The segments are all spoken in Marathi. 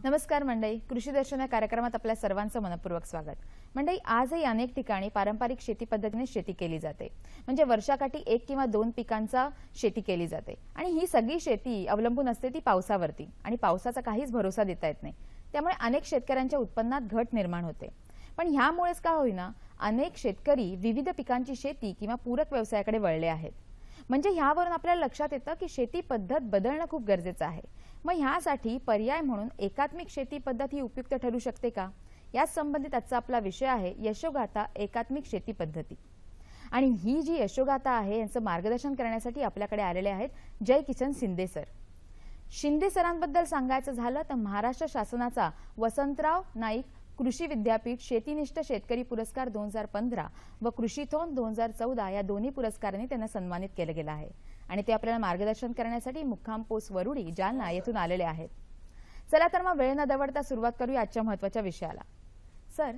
नमस्कार मंडळी, कृषी दर्शन या कार्यक्रमात आपल्या सर्वांचं मनपूर्वक स्वागत। मंडळी, आजही अनेक ठिकाणी पारंपरिक शेती पद्धतीने शेती केली जाते। म्हणजे वर्षाकाठी एक किंवा दोन पिकांचा शेती केली जाते आणि ही सगळी शेती अवलंबून असते ती पावसावरती आणि पावसाचा काहीच भरोसा देता येत नाही। त्यामुळे अनेक शेतकऱ्यांच्या उत्पन्नात घट निर्माण होते। पण ह्यामुळेच का होईना अनेक शेतकरी विविध पिकांची शेती किंवा पूरक व्यवसायाकडे वळले आहेत। म्हणजे ह्यावरून आपल्याला लक्षात येतं की शेती पद्धत बदलणं खूप गरजेचं आहे। मग ह्यासाठी पर्याय म्हणून एकात्मिक शेती पद्धत ही उपयुक्त ठरू शकते का, याच संबंधित आजचा आपला विषय आहे यशोगाथा एकात्मिक शेती पद्धती। आणि ही जी यशोगाथा आहे यांचं मार्गदर्शन करण्यासाठी आपल्याकडे आलेले आहेत जय किसन शिंदे सर। शिंदे सरांबद्दल सांगायचं झालं तर महाराष्ट्र शासनाचा वसंतराव नाईक कृषी विद्यापीठ शेतीनिष्ठ शेतकरी पुरस्कार 2015 व कृषीथोन 2014 या दोन्ही पुरस्कारांनी त्यांना सन्मानित केलं गेलं आहे आणि ते आपल्याला मार्गदर्शन करण्यासाठी मुक्काम पोस्ट वरुडी जालना येथून आलेले आहेत। चला तर मग वेळ न दवडता सुरुवात करूया आजच्या महत्त्वाच्या विषयाला। सर,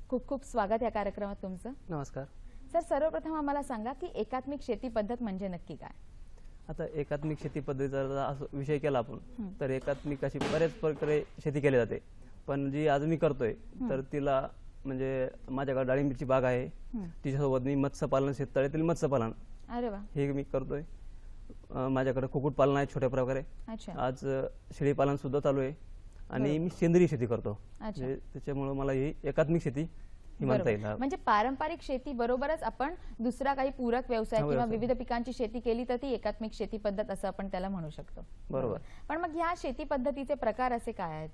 खूप खूप स्वागत या कार्यक्रमात तुमचं। नमस्कार सर, सर्वप्रथम आम्हाला सांगा की एकात्मिक शेती पद्धत म्हणजे नक्की काय? आता एकात्मिक शेती पद्धतीचा विषय केला आपण तर एकात्मिक अशी बरेच प्रकारे शेती केली जाते। पण जी आज मी करतोय तर तिला म्हणजे माझ्याकडे डाळिंबीची बाग आहे, तिच्यासोबत मी मत्स्यपालन शेततळ्यातील मत्स्यपालन अरे वा हे मी करतोय। माझ्याकडे कुक्कुटपालन आहे छोट्या प्रकारे। आज शेळीपालन सुद्धा चालू आहे आणि मी सेंद्रिय शेती करतो। त्याच्यामुळे मला ही एकात्मिक शेती ही म्हणता येईल। म्हणजे पारंपरिक शेती बरोबरच आपण दुसरा काही पूरक व्यवसाय किंवा विविध पिकांची शेती केली तर ती एकात्मिक शेती पद्धत असं आपण त्याला म्हणू शकतो। बरोबर। पण मग ह्या शेती पद्धतीचे प्रकार असे काय आहेत?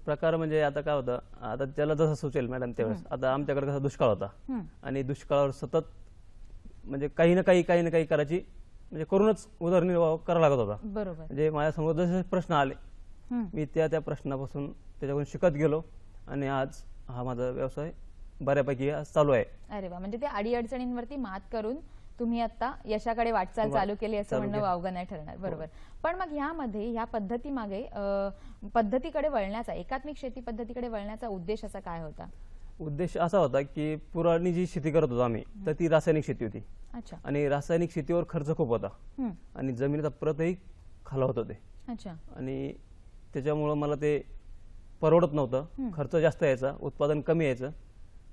प्रकार म्हणजे आता काय होतं, आता त्याला जसं सुचेल मॅडम त्यावेळेस। आता आमच्याकडे कसा दुष्काळ होता आणि दुष्काळावर सतत म्हणजे काही ना काही करायची म्हणजे करूनच उदरनिर्वाह करावा लागत होता। बरोबर। म्हणजे माझ्यासमोर जसे प्रश्न आले मी त्या प्रश्नापासून त्याच्याकडून शिकत गेलो आणि आज हा माझा व्यवसाय बऱ्यापैकी चालू आहे। अरे वा, म्हणजे ते अडीअडचणींवरती मात करून तुम्ही आता यशाकडे वाटचाल चालू केली असं म्हणणं वावगं नाही ठरणार। बरोबर। पण मग ह्यामध्ये ह्या पद्धतीमागे पद्धतीकडे वळण्याचा, एकात्मिक शेती पद्धतीकडे वळण्याचा उद्देश असा काय होता? उद्देश असा होता की पुराणी जी शेती करत होतो आम्ही तर ती रासायनिक शेती होती। अच्छा। आणि रासायनिक शेतीवर खर्च खूप होता आणि जमिनीचा प्रतही खालावत होते। अच्छा। आणि त्याच्यामुळे मला ते परवडत नव्हतं, खर्च जास्त यायचा, उत्पादन कमी यायचं।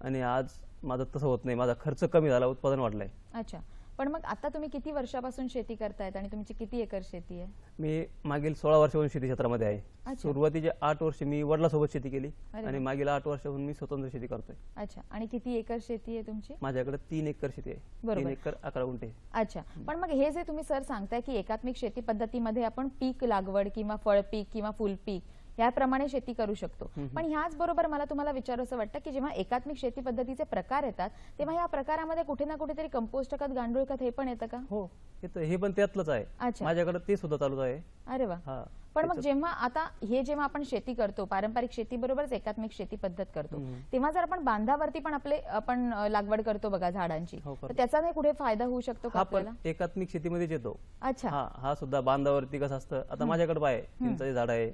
आणि आज माझं तसं होत नाही, माझा खर्च कमी झाला, उत्पादन वाढलंय। अच्छा। पण मग आता तुम्ही किती वर्षापासून शेती करतायत आणि तुमची किती एकर शेती आहे? मी मागील 16 वर्षापासून शेती क्षेत्रामध्ये आहे। सुरुवातीचे 8 वर्ष मी वडिलांसोबत शेती केली आणि मागील 8 वर्षापासून मी स्वतंत्र शेती करतोय। अच्छा। आणि किती एकर शेती आहे तुमची? माझ्याकडे 3 एकर शेती आहे। 3 एकर 11 गुंठे। अच्छा। पण मग हे जे तुम्ही सर सांगताय की एकात्मिक शेती पद्धतीमध्ये आपण पीक लागवड किंवा फळ पीक किंवा फुल पीक याप्रमाणे शेती करू शकतो, पण ह्याच बरोबर मला तुम्हाला विचारायचं वाटतं की जेव्हा एकात्मिक शेती पद्धतीचे प्रकार येतात तेव्हा या प्रकारामध्ये कुठे ना कुठेतरी कंपोस्ट खत, गांडूळ खत हे पण येतं का? हो येतं, हे पण त्यातलंच आहे। माझ्याकडे ते सुद्धा चालूच आहे। अरे वा। पण मग जेव्हा आपण शेती करतो, पारंपरिक शेती बरोबरच एकात्मिक शेती पद्धत करतो, तेव्हा जर आपण बांधावरती पण आपण लागवड करतो बघा झाडांची, तर त्याचा नाही कुठे फायदा होऊ शकतो का आपल्याला? एकात्मिक शेतीमध्येच येतो। अच्छा। हा सुद्धा बांधावरती कसं असतं, आता माझ्याकडे पाय चिंचाचे झाड आहे,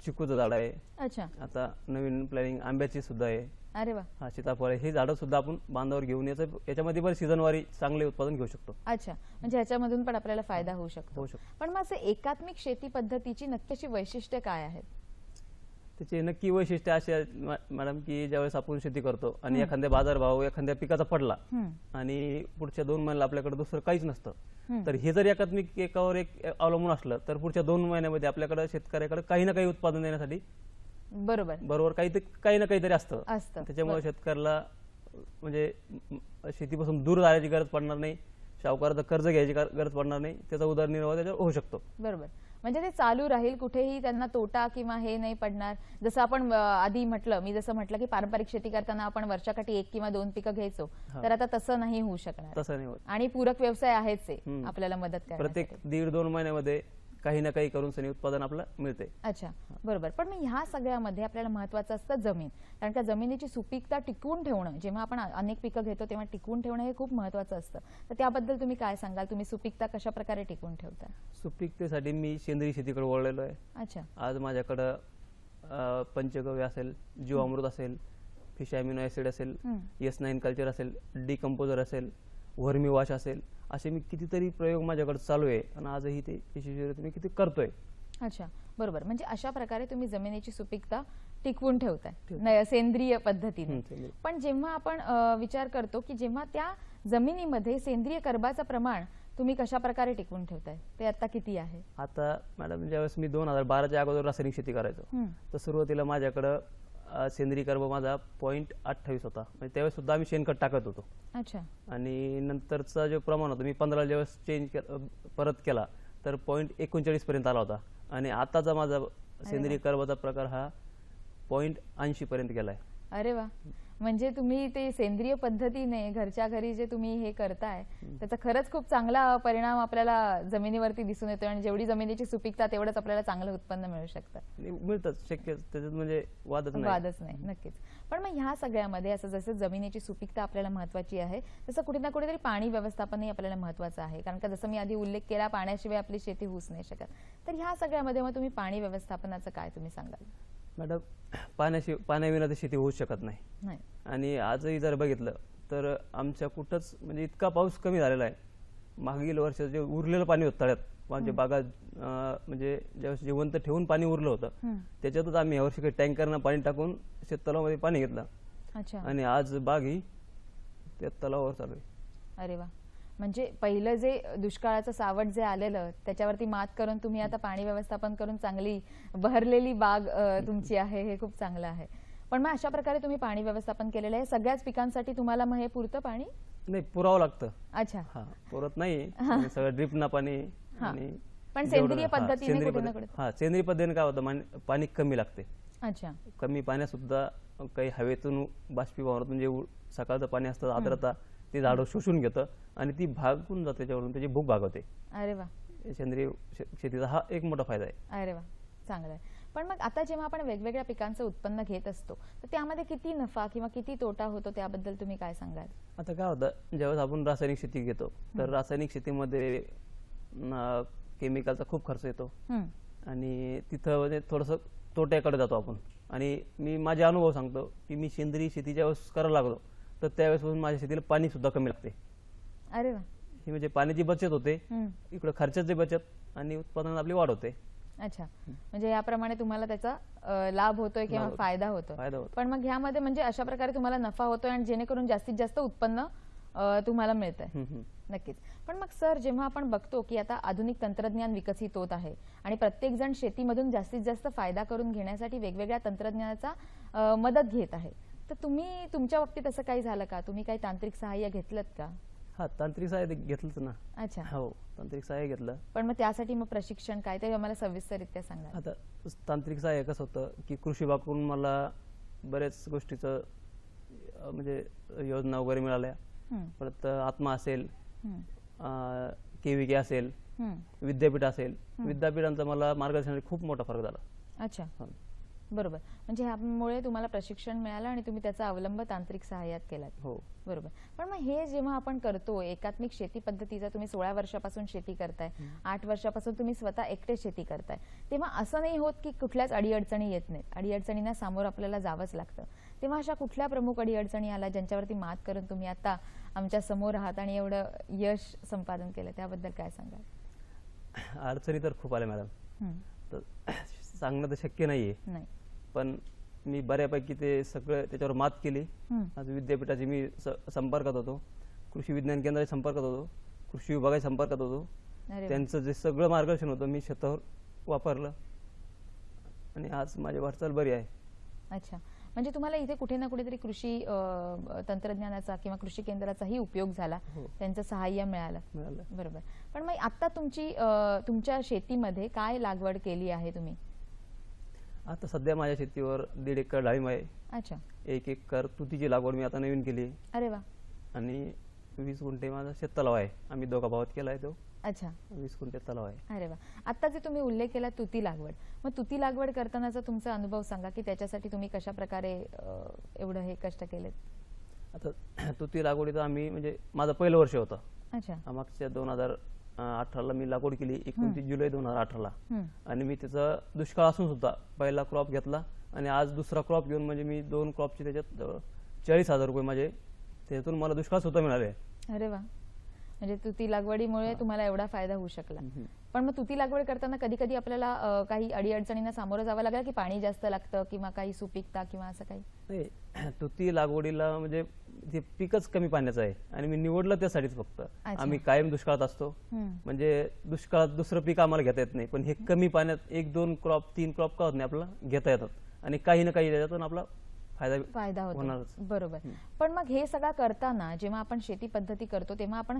चिकूचं झाड आहे। अच्छा। आता नवीन प्लॅनिंग आंब्याची सुद्धा आहे। अरे वा। हा सीताफळ, हे झाडं सुद्धा आपण बांधावर घेऊन याच्यामध्ये पण सीझनवारी चांगले उत्पादन घेऊ शकतो। अच्छा, म्हणजे ह्याच्यामधून पण आपल्याला फायदा होऊ शकतो। पण मग असे एकात्मिक शेती पद्धतीची नक्की अशी वैशिष्ट्ये काय आहेत? त्याची नक्की वैशिष्ट्य अशी आहेत मॅडम की ज्यावेळेस आपण शेती करतो आणि एखाद्या बाजारभाव एखाद्या पिकाचा पडला आणि पुढच्या 2 महिन्याला आपल्याकडे दुसरं काहीच नसतं, तर हे जर एकात्मिक एकावर एक अवलंबून असलं तर पुढच्या 2 महिन्यामध्ये आपल्याकडे शेतकऱ्याकडे काही ना काही उत्पादन देण्यासाठी बरोबर काही ना काहीतरी असतं। त्याच्यामुळे शेतकऱ्याला म्हणजे शेतीपासून दूर जाण्याची गरज पडणार नाही, सावकाराचं कर्ज घ्यायची गरज पडणार नाही, त्याचा उदरनिर्वाह त्याच्यावर होऊ शकतो। बरोबर। म्हणजे ते चालू राहील, कुठेही त्यांना तोटा किंवा हे नाही पडणार। जसं आपण आधी मी जसं म्हटलं की पारंपरिक शेती करताना आपण वर्षाकाठी 1 किंवा 2 पिकं घ्यायचो, तर आता तसं नाही होऊ शकणार। तसं नाही होत आणि पूरक व्यवसाय आहेच आपल्याला मदत करण्यासाठी। प्रत्येक 1.5-2 महिन्यामध्ये काही ना काही करून सनी उत्पादन आपल्याला मिळते। अच्छा, बरोबर। पण मग ह्या सगळ्यामध्ये आपल्याला महत्त्वाचं असतं जमीन, कारण का जमिनीची सुपीकता टिकवून ठेवणं, जेव्हा आपण अनेक पिकं घेतो तेव्हा टिकवून ठेवणं हे खूप महत्त्वाचं असतं। तर त्याबद्दल तुम्ही काय सांगाल? तुम्ही सुपीकता कशा प्रकारे टिकवून ठेवता? सुपीकतेसाठी मी सेंद्रिय शेतीकडे वळलेलो आहे। अच्छा। आज माझ्याकडे पंचगव्य असेल, जीवामृत असेल, फिश अमिनो ऍसिड असेल, S9 कल्चर असेल, डिकंपोजर असेल, वर्मी वॉश असेल, असे मी कितीतरी प्रयोग माझ्याकडे चालू आहे आणि आजही ते यशस्वी मी किती करतोय। अच्छा, बरोबर. म्हणजे अशा प्रकारे तुम्ही जमिनीची सुपीकता टिकवून ठेवताय सेंद्रिय पद्धतीने. सेंद्रिय. पण जेव्हा आपण विचार करतो की जेव्हा त्या जमिनीमध्ये सेंद्रिय कर्बाचं प्रमाण तुम्ही कशा प्रकारे टिकवून ठेवताय, ते आता किती आहे? आता मॅडम ज्यावेळेस मी 2012च्या अगोदर रासायनिक शेती करायचो, तर सुरुवातीला माझ्याकडं सेंद्रिय कर्ब माझा 0.28 होता. म्हणजे त्यावेळेस सुद्धा आम्ही शेणखत टाकत होतो. अच्छा. आणि नंतरचा जो प्रमाण होता, मी 15 ज्यावेळेस परत केला तर 0.39 पर्यंत आला होता. आणि आताचा माझा सेंद्रिय कर्बाचा प्रकार हा 0.80 पर्यंत गेलाय. अरे वा. म्हणजे तुम्ही ते सेंद्रिय पद्धतीने घरच्या घरी जे तुम्ही हे करताय त्याचा खरंच खूप चांगला परिणाम आपल्याला जमिनीवरती दिसून येतो आणि जेवढी जमिनीची सुपीकता तेवढंच आपल्याला चांगलं उत्पन्न मिळू शकतं. मिळतात शक्य, त्याच्यात म्हणजे वादच नाही. नक्कीच. पण मग ह्या सगळ्यामध्ये असं जसं जमिनीची सुपीकता आपल्याला महत्वाची आहे तसं कुठे ना कुठेतरी पाणी व्यवस्थापनही आपल्याला महत्वाचं आहे. कारण का जसं मी आधी उल्लेख केला, पाण्याशिवाय आपली शेती होऊच नाही शकत. तर ह्या सगळ्यामध्ये मग तुम्ही पाणी व्यवस्थापनाचं काय तुम्ही सांगाल? मॅडम, पाण्याविना तर शेती होऊच शकत नाही. आणि आजही जर बघितलं तर आमच्या कुठंच म्हणजे इतका पाऊस कमी झालेला आहे. मागील वर्ष जे उरलेलं पाणी होतं तळ्यात, म्हणजे बागा म्हणजे ज्यावेळेस जिवंत ठेवून पाणी उरलं होतं, त्याच्यातच आम्ही यावर्षी काही टँकरनं पाणी टाकून शेततलावामध्ये पाणी घेतलं. अच्छा. आणि आज बाग ही त्या तलावावर चालू आहे. अरे वा. म्हणजे पहिलं जे दुष्काळाचं सावट जे आलेलं त्याच्यावरती मात करून तुम्ही आता पाणी व्यवस्थापन करून चांगली बहरलेली बाग तुमची आहे, हे खूप चांगलं आहे. पण मग अशा प्रकारे तुम्ही पाणी व्यवस्थापन केलेलं आहे. सगळ्याच पिकांसाठी तुम्हाला मग हे पुरतं पाणी? नाही, पुरावं लागतं. अच्छा. पुरत नाही, सगळं ड्रिपना पाणी. आणि पण सेंद्रिय पद्धतीने कुठे ना कुठे. सेंद्रिय पद्धतीने काय होतं, पाणी कमी लागते. अच्छा. कमी पाण्यात सुद्धा काही हवेतून बाष्पीभवनातून जे सकाळचं पाणी असतं, आर्द्रता, ते झाड शोषून घेतं आणि ती भागून जाते, त्याच्यावरून त्याची भूक भागवते. अरे वा. सेंद्रिय शेतीचा हा एक मोठा फायदा आहे. अरे वा, चांगलं आहे. पण मग आता जेव्हा आपण वेगवेगळ्या पिकांचं उत्पन्न घेत असतो तर त्यामध्ये किती नफा किंवा किती तोटा होतो, त्याबद्दल तुम्ही काय सांगाल? आता काय होतं, ज्यावेळेस आपण रासायनिक शेती घेतो तर रासायनिक शेतीमध्ये केमिकलचा खूप खर्च येतो आणि तिथं म्हणजे थोडंसं तोट्याकडे जातो आपण. आणि मी माझे अनुभव सांगतो की मी सेंद्रिय शेती ज्यावेळेस करायला लागलो तर त्यावेळेस माझ्या शेतीला पाणी सुद्धा कमी लागते. अरे वा. ही म्हणजे पाण्याची बचत होते, इकडे खर्चाची बचत आणि उत्पादनात आपली वाढ होते. अच्छा. म्हणजे याप्रमाणे तुम्हाला त्याचा लाभ होतोय किंवा फायदा होतोय. पण मग ह्यामध्ये म्हणजे अशा प्रकारे तुम्हाला नफा होतोय आणि जेणेकरून जास्तीत जास्त उत्पन्न तुम्हाला मिळतंय. नक्कीच. पण मग सर, जेव्हा आपण बघतो की आता आधुनिक तंत्रज्ञान विकसित होत आहे आणि प्रत्येक जण शेतीमधून जास्तीत जास्त फायदा करून घेण्यासाठी वेगवेगळ्या तंत्रज्ञानाचा मदत घेत आहे, तर तुम्ही तुमच्या बाबतीत असं काही झालं का? तुम्ही काही तांत्रिक सहाय्य घेतलं का? हा, तांत्रिक सहाय्य घेतलंच ना. अच्छा. हो, तांत्रिक सहाय्य घेतलं. पण मग त्यासाठी मग प्रशिक्षण काय, ते आम्हाला सविस्तररित्या सांगा. आता तांत्रिक सहाय्य कसं होतं की कृषी विभागाकडून मला बऱ्याच गोष्टीचं म्हणजे योजना वगैरे मिळाल्या. परत आत्मा असेल, KVK असेल, विद्यापीठ असेल, विद्यापीठांचा मला मार्गदर्शनासाठी खूप मोठा फरक झाला. अच्छा. बरोबर. म्हणजे ह्यामुळे तुम्हाला प्रशिक्षण मिळालं आणि तुम्ही त्याचा अवलंब तांत्रिक सहाय्यात केलात. हो, बरोबर. पण मग हे जेव्हा आपण करतो एकात्मिक शेती पद्धतीचा, तुम्ही 16 वर्षापासून शेती करताय, 8 वर्षापासून तुम्ही स्वतः एकटे शेती करताय, तेव्हा असं नाही होत की कुठल्याच अडीअडचणी येत नाहीत? अडीअडचणींना सामोरं आपल्याला जावंच लागतं. तेव्हा अशा कुठल्या प्रमुख अडीअडचणी आल्या ज्यांच्यावरती मात करून तुम्ही आता आमच्या समोर आहात आणि एवढं यश संपादन केलं, त्याबद्दल काय सांगाल? अडचणी तर खूप आल्या मॅडम, तर सांगणं तर शक्य नाहीये. पण मी बऱ्यापैकी ते सगळं त्याच्यावर मात केली. आज विद्यापीठाची मी संपर्कात होतो, कृषी विज्ञान केंद्राच्या संपर्कात होतो, कृषी विभागाच्या संपर्कात होतो. त्यांचं जे सगळं मार्गदर्शन होतं मी स्वतःवर वापरलं आणि आज माझी वाटचाल बरी आहे. अच्छा. म्हणजे तुम्हाला इथे कुठे ना कुठेतरी कृषी तंत्रज्ञानाचा किंवा कृषी केंद्राचाही उपयोग झाला, त्यांचं सहाय्य मिळालं. बरोबर. पण मग आता तुमच्या शेतीमध्ये काय लागवड केली आहे तुम्ही? आता सध्या माझ्या शेतीवर 1.5 एकर डाळिंब आहे. अच्छा. 1 एकर तुतीची लागवड मी आता नवीन केली. अरे वा. आणि 20 गुंठे माझा शेततलाव आहे, आम्ही दोघा भावात केलाय तो. अच्छा. 20 गुंठे तलाव आहे. अरे वा. आता जे तुम्ही उल्लेख केला तुती लागवड, मग तुती लागवड करतानाचा तुमचा अनुभव सांगा की त्याच्यासाठी तुम्ही कशा प्रकारे एवढं हे कष्ट केलेत? आता तुती लागवडीचं आम्ही म्हणजे माझं पहिलं वर्ष होतं. अच्छा. मागच्या 2018ला मी लागवड केली, 29 जुलै 2018ला. आणि मी त्याचा दुष्काळ असून सुद्धा पहिला क्रॉप घेतला आणि आज दुसरा क्रॉप घेऊन म्हणजे मी 2 क्रॉपचे त्याच्यात 40,000 रुपये माझे त्यातून मला दुष्काळ सुद्धा मिळाले. अरे वा. म्हणजे तुती लागवडीमुळे तुम्हाला एवढा फायदा होऊ शकला. पण मग तुती लागवड करताना कधी कधी आपल्याला काही अडीअडचणींना सामोरं जावं लागलं की पाणी जास्त लागतं किंवा काही सुपीकता किंवा असं काही? नाही, तुती लागवडीला म्हणजे ते पिकच कमी पाण्याचं आहे आणि मी निवडलं त्यासाठीच फक्त. आम्ही कायम दुष्काळात असतो, म्हणजे दुष्काळात दुसरं पीक आम्हाला घेता येत नाही, पण हे कमी पाण्यात 1-2 क्रॉप 3 क्रॉप का होत नाही आपल्याला घेता येतात आणि काही ना काही त्याच्यातून आपला फायदा होणारच. होतो. बरोबर. पण मग हे सगळं करताना जेव्हा आपण शेती पद्धती करतो तेव्हा आपण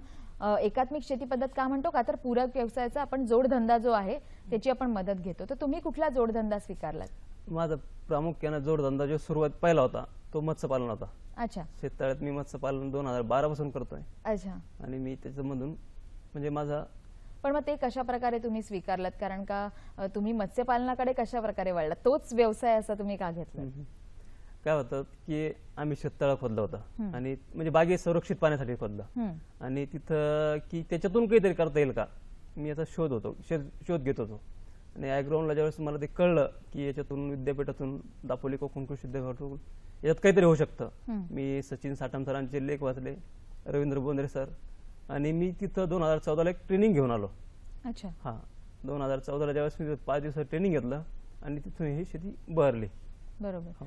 एकात्मिक शेती पद्धत का म्हणतो का, तर पूरक व्यवसायाचा आपण जोडधंदा जो आहे त्याची आपण मदत घेतो. तर तुम्ही कुठला जोडधंदा स्वीकारलात? माझा प्रामुख्याने जोडधंदा जो सुरुवात पहिला होता तो मत्स्यपालन होता. अच्छा. शेततळ्यात मी मत्स्यपालन 2012 पासून करतोय. अच्छा. आणि मी त्याच्यामधून म्हणजे माझा. पण मग ते कशा प्रकारे तुम्ही स्वीकारलात, कारण का तुम्ही मत्स्यपालनाकडे कशा प्रकारे वळलात, तोच व्यवसाय असा तुम्ही का घेतला? काय होतं की आम्ही शेततळं खोदलं होतं आणि म्हणजे बागे संरक्षित पाण्यासाठी खोदलं आणि तिथं की त्याच्यातून काहीतरी करता येईल का, मी याचा शोध घेत होतो. आणि ॲग्राऊंडला ज्यावेळेस मला ते कळलं की याच्यातून विद्यापीठातून दापोली कोकण कृषी विद्यापीठातून याच्यात काहीतरी होऊ शकतं. मी सचिन साटम सरांचे लेख वाचले, रवींद्र बोंद्रे सर, आणि मी तिथं 2014ला एक ट्रेनिंग घेऊन आलो. अच्छा. हां, 2014ला ज्यावेळेस मी 5 दिवसात ट्रेनिंग घेतलं आणि तिथून ही शेती बहरली. बरोबर.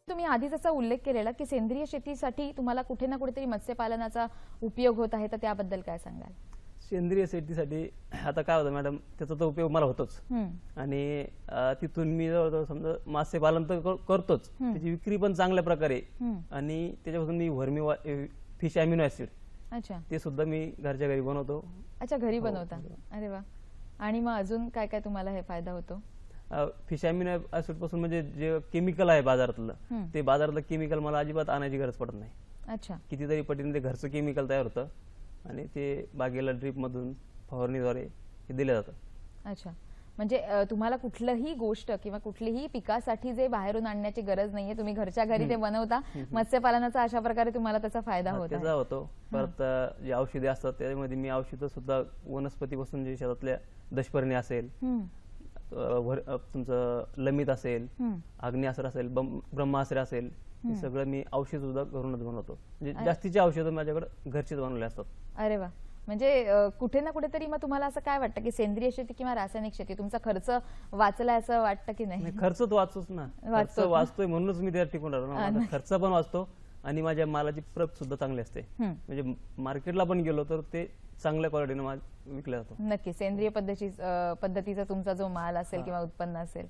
तुम्ही आधी जसा उल्लेख केलेला की सेंद्रिय शेतीसाठी तुम्हाला कुठे ना कुठेतरी मत्स्यपालनाचा उपयोग होत आहे, तर त्याबद्दल काय सांगाल? सेंद्रिय शेतीसाठी आता काय होतं मॅडम, त्याचा तर उपयोग मला होतोच आणि तिथून मी जवळजवळ समजा मासे पालन तर करतोच, त्याची विक्री पण चांगल्या प्रकारे आणि त्याच्यापासून मी फिश अॅमिनो ऍसिड, अच्छा, ते सुद्धा मी घरच्या घरी बनवतो. अच्छा, घरी बनवता? अरे वा. आणि मग अजून काय काय तुम्हाला हे फायदा होतो? फिश अॅमिनो ऍसिड पासून म्हणजे जे केमिकल आहे बाजारातलं, ते बाजारातलं केमिकल मला अजिबात आणायची गरज पडत नाही. अच्छा. कितीतरी पटीने ते घरचं केमिकल तयार होतं आणि ते बागेला ड्रीप मधून फवारणीद्वारे हे दिलं जातं. अच्छा, म्हणजे तुम्हाला कुठलीही गोष्ट किंवा कुठलीही पिकासाठी जे बाहेरून आणण्याची गरज नाहीये, तुम्ही घरच्या घरी ते बनवता. मत्स्यपालनाचा अशा प्रकारे तुम्हाला त्याचा फायदा होतो. परत जे औषधे असतात त्यामध्ये मी औषधं सुद्धा वनस्पतीपासून, जे शेतातल्या दशपर्णी असेल, तुमचं लमित असेल, आग्नेयास्त्र असेल, ब्रह्मास्त्र असेल, हे सगळं मी औषध सुद्धा घरूनच बनवतो. म्हणजे जास्तीचे औषधं माझ्याकडे घरचेच बनवले असतात. अरे वा. म्हणजे कुठे ना कुठेतरी मग तुम्हाला असं काय वाटतं की सेंद्रिय शेती किंवा रासायनिक शेती तुमचा खर्च वाचलाय असं वाटतं की नाही? खर्च तर वाचतोच ना, खर्च वाचतोय म्हणूनच मी त्यात टिकून राहिलो ना. खर्च पण वाचतो आणि माझ्या मालाची प्रत सुद्धा चांगली असते. म्हणजे मार्केटला पण गेलो तर ते चांगल्या क्वालिटीने माल विकला जातो. नक्की सेंद्रिय पद्धतीचा तुमचा जो माल असेल किंवा उत्पन्न असेल,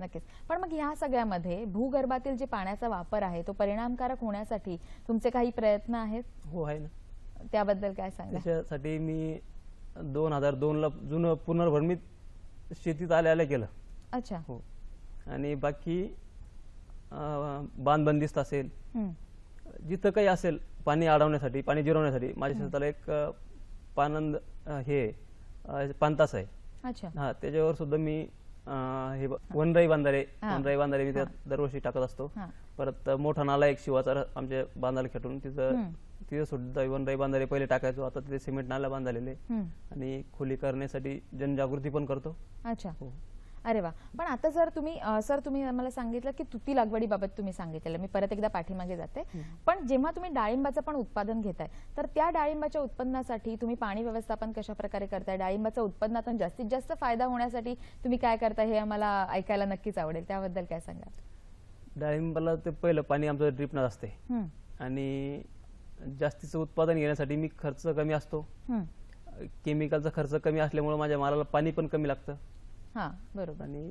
नक्कीच. पण मग ह्या सगळ्यामध्ये भूगर्भातील जे पाण्याचा वापर आहे तो परिणामकारक होण्यासाठी तुमचे काही प्रयत्न आहेत? हो, आहे ना. त्याबद्दल काय सांगा? त्याच्यासाठी मी 2002ला जुनं पुनर्भरमित शेतीत आल्या केलं. अच्छा. हो. आणि बाकी बांध बंदिस्त असेल, जिथं काही असेल पाणी अडवण्यासाठी, पाणी जिरवण्यासाठी, माझ्या शेताला एक पानंद पानतास आहे. अच्छा. हा, त्याच्यावर सुद्धा मी हे वनराई बांधारे मी त्यात दरवर्षी टाकत असतो. परत मोठा नाला एक शिवाचा आमच्या बांधाला खेटून तिथे सुद्धा वनराई बांधारे पहिले टाकायचो, आता तिथे सिमेंट नाला बांधलेले आणि खोली करण्यासाठी जनजागृती पण करतो. अच्छा. अरे वा. पण आता जर तुम्ही मला सांगितलं की तुती लागवडीबाबत तुम्ही सांगितलेलं, मी परत एकदा पाठीमागे जाते. पण जेव्हा तुम्ही डाळिंबाचं पण उत्पादन घेताय, तर त्या डाळिंबाच्या उत्पन्नासाठी तुम्ही पाणी व्यवस्थापन कशा प्रकारे करताय? डाळिंबाच्या उत्पन्नातून जास्तीत जास्त फायदा होण्यासाठी तुम्ही काय करताय हे आम्हाला ऐकायला नक्कीच आवडेल. त्याबद्दल काय सांगा? डाळिंबाला ते पहिलं पाणी आमचं ड्रिपनं असते आणि जास्तीचं उत्पादन घेण्यासाठी मी खर्च कमी असतो. केमिकलचा खर्च कमी असल्यामुळे माझ्या मालाला पाणी पण कमी लागतं. हा, बरोबर. आणि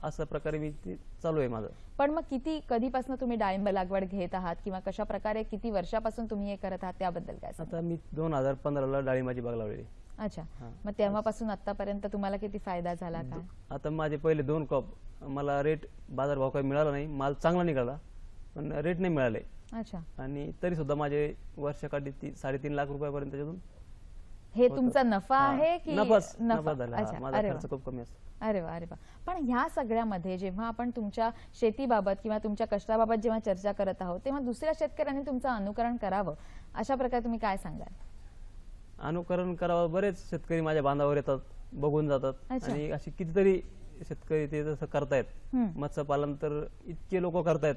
अशा प्रकारे मी ते चालू आहे माझं. पण मग कधीपासून तुम्ही डाळिंब लागवड घेत आहात किंवा कशा प्रकारे किती वर्षापासून तुम्ही हे करत आहात त्याबद्दल काय सांगा? आता मी 2015ला डाळिंबाची बाग लावलेली. अच्छा. मग तेव्हापासून आतापर्यंत तुम्हाला किती फायदा झाला काय? आता माझे पहिले 2 क्रॉप मला रेट बाजारभाव काही मिळाला नाही, माल चांगला निघाला पण रेट नाही मिळाले. अच्छा. आणि तरी सुद्धा माझे वर्षाकाठी 3.5 लाख रुपयापर्यंत त्याच्यातून. हे तुमचा नफा आहे की? नफा झाला. माझा खर्च खूप कमी असतो. अरे वा, अरे वा. पण ह्या सगळ्यामध्ये जेव्हा आपण तुमच्या शेतीबाबत किंवा तुमच्या कष्टाबाबत जेव्हा चर्चा करत आहोत, तेव्हा दुसऱ्या शेतकऱ्यांनी तुमचं अनुकरण करावं अशा प्रकारे तुम्ही काय सांगाल? अनुकरण करावं, बरेच शेतकरी माझ्या बांधावर येतात, बघून जातात आणि अशी कितीतरी शेतकरी ते तसं करतायत. मत्स्यपालन तर इतके लोक करतायत,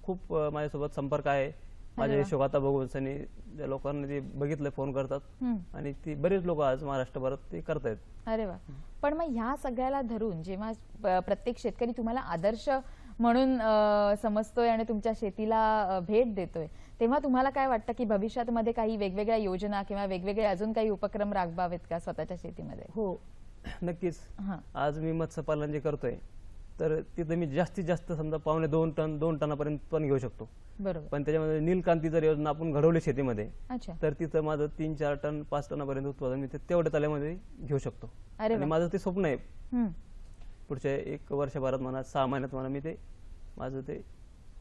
खूप माझ्यासोबत संपर्क आहे माझ्या यशोगाथा बघून सनी त्या लोकांनी ते बघितलं, फोन करतात आणि ती बरेच लोक आज महाराष्ट्रभरात ते करतायत. अरे वा. पण मग ह्या सगळ्याला धरून जेव्हा प्रत्येक शेतकरी तुम्हाला आदर्श म्हणून समजतोय आणि तुमच्या शेतीला भेट देतोय, तेव्हा तुम्हाला काय वाटतं की भविष्यात मध्ये काही वेगवेगळ्या योजना किंवा वेगवेगळे अजून काही उपक्रम राबवावेत का स्वतःच्या शेतीमध्ये? हो, नक्कीच. आज मी मत्स्यपालन जे करतोय तर तिथं मी जास्तीत जास्त समजा 2.5 टन 2 टनापर्यंत पण घेऊ शकतो. बरोबर. पण त्याच्यामध्ये नीलकांती जर योजना आपण घडवली शेतीमध्ये, अच्छा. तर तिथं माझं 3-4 टन 5 टनापर्यंत उत्पादन मी तेवढ्या तल्यामध्ये घेऊ शकतो. अरे आणि माझं ते स्वप्न आहे. हम्म. पुढच्या 1 वर्षभरात म्हणा, 6 महिन्यात म्हणा,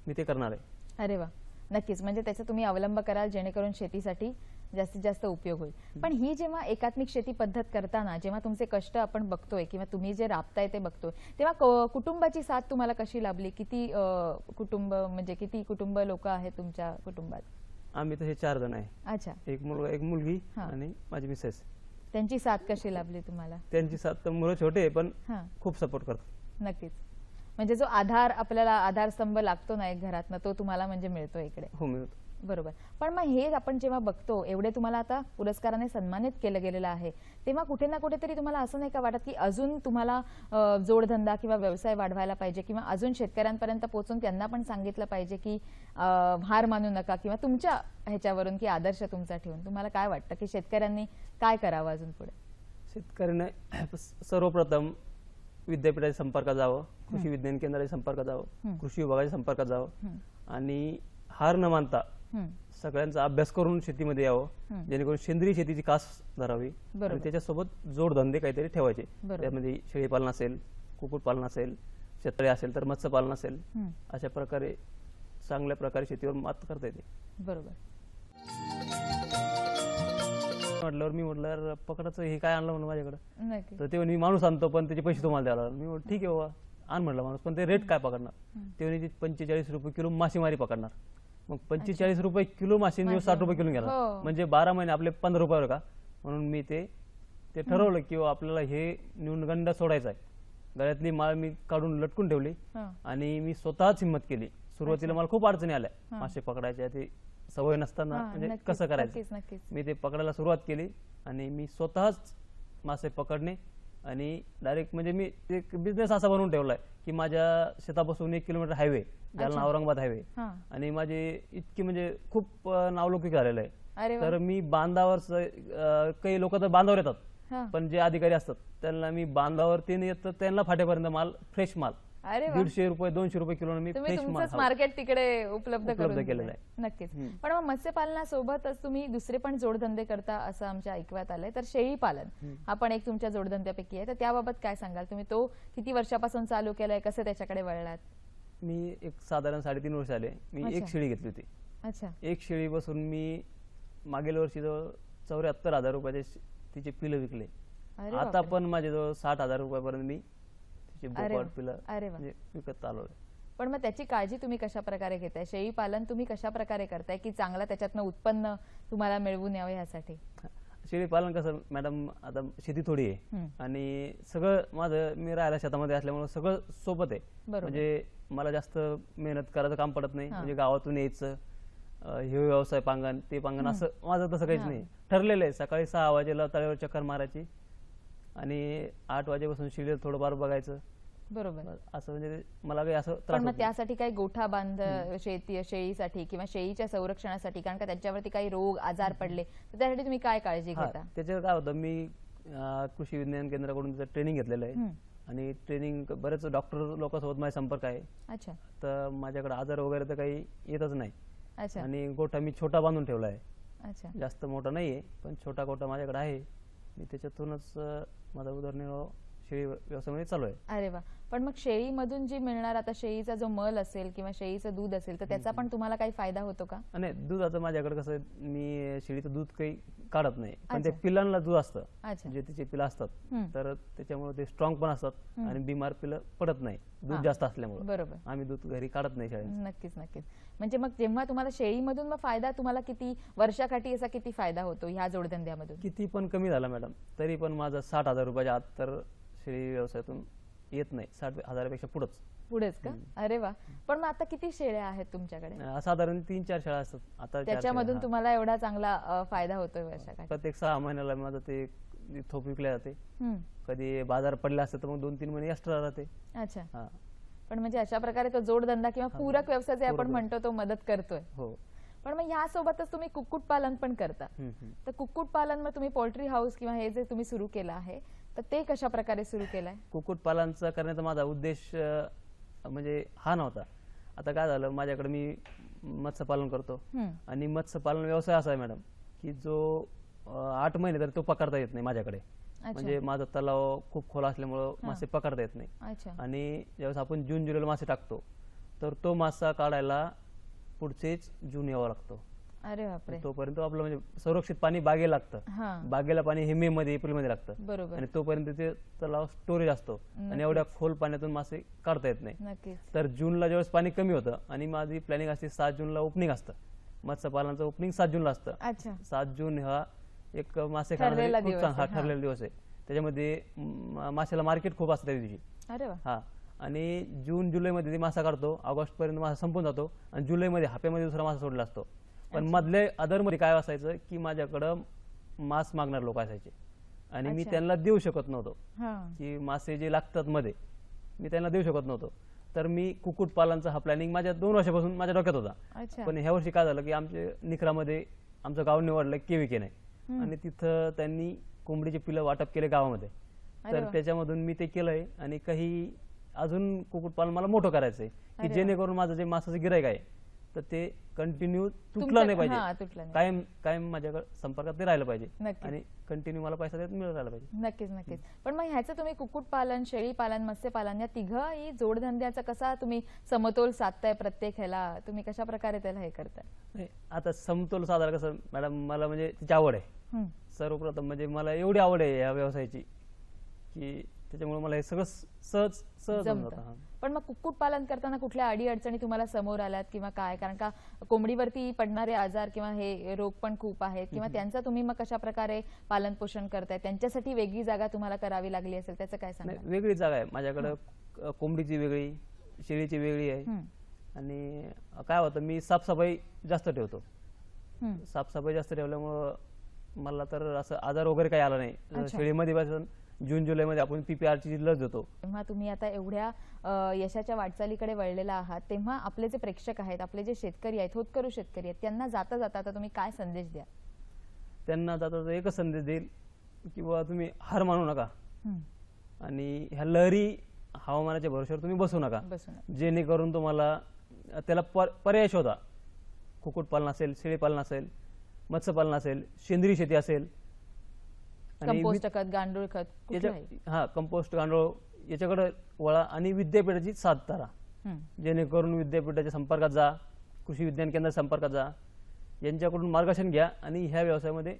मी ते करणार आहे. अरे वा. नक्कीच. म्हणजे त्याचा तुम्ही अवलंब कराल जेणेकरून शेतीसाठी जास्तीत जास्त उपयोग होईल. पण ही जेव्हा एकात्मिक शेती पद्धत करताना जेव्हा तुमचे कष्ट आपण बघतोय किंवा तुम्ही जे राबताय ते बघतोय, तेव्हा कुटुंबाची साथ तुम्हाला कशी लाभली? किती कुटुंब लोक आहेत तुमच्या कुटुंबात? आम्ही तसे 4 जण आहे. अच्छा. एक मुलगा, एक मुलगी आणि माझी मिसेस. त्यांची साथ कशी लाभली तुम्हाला? त्यांची साथ तर मुलं छोटे आहे पण खूप सपोर्ट करतात. नक्कीच. म्हणजे जो आधार आपल्याला आधारस्तंभ लागतो ना एक घरातनं, तो तुम्हाला म्हणजे मिळतो इकडे. हो, मिळतो. बरोबर. पण मग हे आपण जेव्हा बघतो, एवढे तुम्हाला आता पुरस्काराने सन्मानित केलं गेलेलं आहे, तेव्हा कुठे ना कुठेतरी तुम्हाला असं नाही का वाटत की अजून तुम्हाला जोडधंदा किंवा व्यवसाय वाढवायला पाहिजे किंवा अजून शेतकऱ्यांपर्यंत पोहोचून त्यांना पण सांगितलं पाहिजे की हार मानू नका, किंवा तुमच्या ह्याच्यावरून की आदर्श तुमचा ठेवून तुम्हाला काय वाटतं की शेतकऱ्यांनी काय करावं अजून पुढे? शेतकऱ्यांनी सर्वप्रथम विद्यापीठाच्या संपर्कात जावं, कृषी विज्ञान केंद्राच्या संपर्कात जावं, कृषी विभागाच्या संपर्कात जावं आणि हार न मानता सगळ्यांचा अभ्यास करून शेतीमध्ये यावं, जेणेकरून सेंद्रिय शेतीची कास धरावी आणि त्याच्यासोबत जोडधंदे काहीतरी ठेवायचे. त्यामध्ये शेळीपालन असेल, कुक्कुटपालन असेल, शेततळे असेल तर मत्स्यपालन असेल, अशा प्रकारे चांगल्या प्रकारे शेतीवर मात करता येते. बरोबर. म्हटलं पकडाचं हे काय आणलं म्हणून माझ्याकडे, तर ते म्हणे मी माणूस आणतो पण त्याचे पैसे तुम्हाला द्यायला. मी म्हटलं ठीक आहे बाबा, आण म्हटलं माणूस, पण ते रेट काय पकडणार? ते म्हणे 45 रुपये किलो मासेमारी पकडणार. मग 45 रुपये किलो मासे 60 रुपये किलो गेला, म्हणजे 12 महिने आपले 15 रुपयावर का? म्हणून मी ते ठरवलं की आपल्याला हे न्यूनगंड सोडायचा आहे. गळ्यातली माळ मी काढून लटकून ठेवली आणि मी स्वतःच हिंमत केली. सुरुवातीला मला खूप अडचणी आल्या मासे पकडायच्या, ते सवय नसताना म्हणजे कसं करायचं. मी ते पकडायला सुरुवात केली आणि मी स्वतःच मासे पकडणे आणि डायरेक्ट म्हणजे मी एक बिझनेस असा बनवून ठेवलाय की माझ्या शेतापासून 1 kilometre highway, Jalna Aurangabad highway, आणि माझे इतकी म्हणजे खूप नावलौकिक झालेलं आहे. तर मी बांधावर, काही लोक तर बांधावर येतात पण जे अधिकारी असतात त्यांना मी बांधावर ते नाही येत, तर त्यांना फाट्यापर्यंत माल, फ्रेश माल 150 रुपये 200 रुपये किलो मी फ्रेश माल मार्केट तिकडे उपलब्ध केलेलं आहे. नक्कीच. पण मग मत्स्यपालनासोबतच तुम्ही दुसरे पण जोडधंदे करता असं आमच्या ऐकवात आलंय, तर शेळी पालन हा पण एक तुमच्या जोडधंद्यापैकी आहे, तर त्याबाबत काय सांगाल? तुम्ही तो किती वर्षापासून चालू केलाय, कसं त्याच्याकडे वळलात? मी एक साधारण 3.5 वर्ष आले. मी एक शेळी घेतली होती. अच्छा. एक शेळी बसून मी मागील वर्षी जवळ 74,000 रुपयाचे तिचे पिलं विकले. आता पण माझे जवळ 60,000 रुपयापर्यंत मी तिचे बोकड पिलं म्हणजे विकत चालवले. पण मग त्याची काळजी तुम्ही कशा प्रकारे घेताय? शेळी पालन तुम्ही कशा प्रकारे करताय की चांगला त्याच्यातनं उत्पन्न तुम्हाला मिळवून यावं यासाठी? शेळी पालन कसं मॅडम, आता शेती थोडी आहे आणि सगळं माझं, मी राहायला शेतामध्ये असल्यामुळे सगळं सोबत आहे. म्हणजे मला जास्त मेहनत करायचं काम पडत नाही. म्हणजे गावातून यायचं, हे व्यवसाय पांगण ते पांगण असं माझं तसं काहीच नाही. ठरलेलं आहे सकाळी 6 वाजेला तळ्यावर चक्कर मारायची आणि 8 वाजेपासून शेळीला थोडंफार बघायचं. बरोबर. असं म्हणजे मला काही असं त्रास. पण त्यासाठी काही गोठा बांध शेळीसाठी किंवा शेळीच्या संरक्षणासाठी, कारण का त्याच्यावरती काही रोग आजार पडले तर त्यासाठी तुम्ही काय काळजी घेता? त्याच्यावर काय होतं, मी कृषी विज्ञान केंद्राकडून ट्रेनिंग घेतलेलं आहे आणि ट्रेनिंग बरेच डॉक्टर लोकांसोबत माझा संपर्क आहे. अच्छा. तर माझ्याकडे आजार वगैरे तर काही येतच नाही. अच्छा. आणि गोठा मी छोटा बांधून ठेवला आहे. अच्छा. जास्त मोठा नाहीये पण छोटा गोठा माझ्याकडे आहे. मी त्याच्यातूनच माझा उदरनिर्वाह शेळी व्यवसायामध्ये चालू आहे. अरे वा. पण मग शेळीमधून जी मिळणार, आता शेळीचा जो मल असेल किंवा शेळीचं दूध असेल, तर त्याचा पण तुम्हाला काही फायदा होतो का? नाही, दुधाचं माझ्याकडे कसं, मी शेळीचं दूध काही काढत नाही, पण ते पिलांना दूध असतं, जे तिचे पिलं असतात, तर त्याच्यामुळे ते स्ट्रॉंग पण असतात आणि बिमार पिलं पडत नाही दूध जास्त असल्यामुळे. बरोबर. आम्ही दूध घरी काढत नाही शेळीचं. नक्कीच नक्कीच. म्हणजे मग जेव्हा तुम्हाला शेळीमधून मग फायदा, तुम्हाला किती वर्षाकाठी असा किती फायदा होतो ह्या जोडधंद्यामधून? किती पण कमी झाला मॅडम, तरी पण माझा 60,000 रुपयाच्या आत तर शेळी व्यवसायातून येत नाही, 60,000पेक्षा पुढेच का? अरे वा. पण मग आता किती शेळ्या आहेत तुमच्याकडे? साधारण 3-4 शाळा असतात आता. त्याच्यामधून तुम्हाला एवढा चांगला फायदा होतोय वर्षाकाठी? प्रत्येक 6 महिन्याला माझं ते थोप विकल्या जाते. कधी बाजार पडला असतं तर मग 2-3 महिने एक्स्ट्रा राहते. अच्छा. पण म्हणजे अशा प्रकारे तो जोडधंदा किंवा पूरक व्यवसाय जे आपण म्हणतो तो मदत करतोय. हो. पण मग ह्यासोबतच तुम्ही कुक्कुटपालन पण करता. तर कुक्कुटपालन मग तुम्ही पोल्ट्री हाऊस किंवा हे जे तुम्ही सुरू केलं आहे तर ते कशा प्रकारे सुरू केलंय? कुक्कुटपालनचा करण्याचा माझा उद्देश म्हणजे हा नव्हता. आता काय झालं, माझ्याकडे मी मत्स्यपालन करतो आणि मत्स्यपालन व्यवसाय असा आहे मॅडम की जो 8 महिने तर तो पकडता येत नाही माझ्याकडे. म्हणजे माझा तलाव खूप खोल असल्यामुळं मासे पकडता येत नाही. आणि ज्यावेळेस आपण जून जुलैला मासे टाकतो तर तो मासा काढायला पुढचेच जून यावं लागतो. अरे बापरे. तोपर्यंत आपलं म्हणजे संरक्षित पाणी बागेला लागतं. बागेला पाणी हे मे मध्ये एप्रिल मध्ये लागतं आणि तोपर्यंत ते तलाव स्टोरेज असतो आणि एवढ्या खोल पाण्यातून मासे काढता येत नाही. तर जूनला ज्यावेळेस पाणी कमी होतं आणि माझी प्लॅनिंग असते 7 जूनला ओपनिंग असतं, मत्स्यपालनाचं ओपनिंग 7 जूनला असतं. 7 जून हा एक मासे खाण्याचा खूप ठरलेला दिवस आहे. त्याच्यामध्ये माशाला मार्केट खूप असतं त्या दिवशी. हा. आणि जून जुलै मध्ये ते मासा काढतो, ऑगस्ट पर्यंत मासा संपून जातो आणि जुलैमध्ये हाप्यामध्ये दुसरा मासा सोडला असतो. पण मधले अदर मध्ये काय असायचं की माझ्याकडं मांस मागणारे लोक असायचे आणि मी त्यांना देऊ शकत नव्हतो की मासे जे लागतात मध्ये मी त्यांना देऊ शकत नव्हतो. तर मी कुक्कुटपालनचा हा प्लॅनिंग माझ्या 2 वर्षापासून माझ्या डोक्यात होता. पण ह्या वर्षी काय झालं की आमच्या निखरामध्ये आमचं गाव निवडलं केविके नाही आणि तिथं त्यांनी कोंबडीचे पिलं वाटप केले गावामध्ये. तर त्याच्यामधून मी ते केलंय आणि काही अजून कुक्कुटपालन मला मोठं करायचंय की जेणेकरून माझं जे मासाचं गिराईक आहे तर ते कंटिन्यू तुटलं नाही पाहिजे, कायम कायम माझ्याकडे संपर्कात ते राहिलं पाहिजे आणि कंटिन्यू मला पैसा देत मिळत राहिला पाहिजे. नक्कीच. पण मग ह्याचं तुम्ही कुक्कुटपालन, शेळीपालन, मत्स्यपालन या तिघही जोडधंद्याचा कसा तुम्ही समतोल साधताय? प्रत्येक ह्याला तुम्ही कशा प्रकारे त्याला हे करताय? आता समतोल साधायला कसं मॅडम, मला म्हणजे तिची आवड आहे. सर्वप्रथम म्हणजे मला एवढी आवड आहे या व्यवसायाची की त्याच्यामुळे मला हे सगळं सहज जमतं. पण मग कुक्कुटपालन करताना कुठल्या अडीअडचणी तुम्हाला समोर आल्यात किंवा काय? कारण का कोंबडीवरती पडणारे आजार किंवा हे रोग पण खूप आहेत किंवा त्यांचा तुम्ही मग कशा प्रकारे पालन पोषण करताय? त्यांच्यासाठी वेगळी जागा तुम्हाला करावी लागली असेल, त्याचं काय सांगा? वेगळी जागा आहे माझ्याकडे. कोंबडीची वेगळी, शेळीची वेगळी आहे. आणि काय होतं, मी साफसफाई जास्त ठेवतो. साफसफाई जास्त ठेवल्यामुळं मला तर असं आजार वगैरे काही आला नाही. शेळीमध्ये जून जुलै मध्ये आपण PPR ची लस देतो. तेव्हा तुम्ही आता एवढ्या यशाच्या वाटचालीकडे वळलेला आहात, तेव्हा आपले जे प्रेक्षक आहेत, आपले जे शेतकरी आहेत, होतकरू शेतकरी आहेत, त्यांना जाता जाता आता तुम्ही काय संदेश द्या? त्यांना जाता एकच संदेश देईल की बाबा तुम्ही हार मानू नका आणि ह्या लहरी हवामानाच्या भरोश्यावर तुम्ही बसू नका. जेणेकरून तुम्हाला त्याला पर्याय शोधा. कुक्कुटपालन असेल, शेळीपालन असेल, मत्स्यपालन असेल, सेंद्रिय शेती असेल, कंपोस्ट खत, गांडूळ खत, कंपोस्ट, गांडूळ याच्याकडे वळा आणि विद्यापीठाची साथ धरा. जेणेकरून विद्यापीठाच्या संपर्कात जा, कृषी विज्ञान केंद्र संपर्कात जा, यांच्याकडून मार्गदर्शन घ्या आणि ह्या व्यवसायामध्ये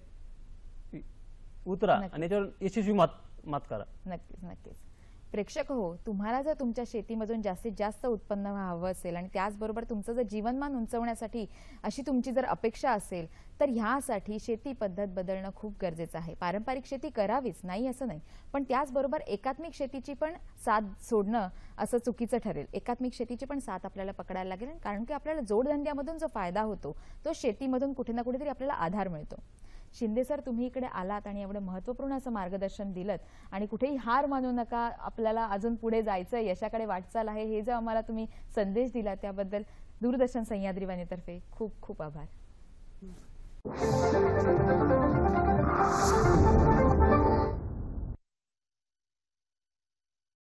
उतरा आणि याच्यावर यशस्वी मात करा. नक्कीच. प्रेक्षक हो, तुम्हाला जर तुमच्या शेतीमधून जास्तीत जास्त उत्पन्न व्हावं असेल आणि त्याचबरोबर तुमचं जर जीवनमान उंचवण्यासाठी अशी तुमची जर अपेक्षा असेल तर ह्यासाठी शेती पद्धत बदलणं खूप गरजेचं आहे. पारंपरिक शेती करावीच नाही असं नाही, पण त्याचबरोबर एकात्मिक शेतीची पण साथ सोडणं असं चुकीचं ठरेल. एकात्मिक शेतीची पण साथ आपल्याला पकडायला लागेल, कारण की आपल्याला जोडधंद्यामधून जो फायदा होतो तो शेतीमधून कुठे ना कुठेतरी आपल्याला आधार मिळतो. शिंदे सर, तुम्ही इकडे आलात आणि एवढं महत्त्वपूर्ण असं मार्गदर्शन दिलं आणि कुठेही हार मानू नका, आपल्याला अजून पुढे जायचं, यशाकडे वाटचाल आहे, हे जे आम्हाला तुम्ही संदेश दिला त्याबद्दल दूरदर्शन सह्याद्री वाहिनीतर्फे खूप खूप आभार.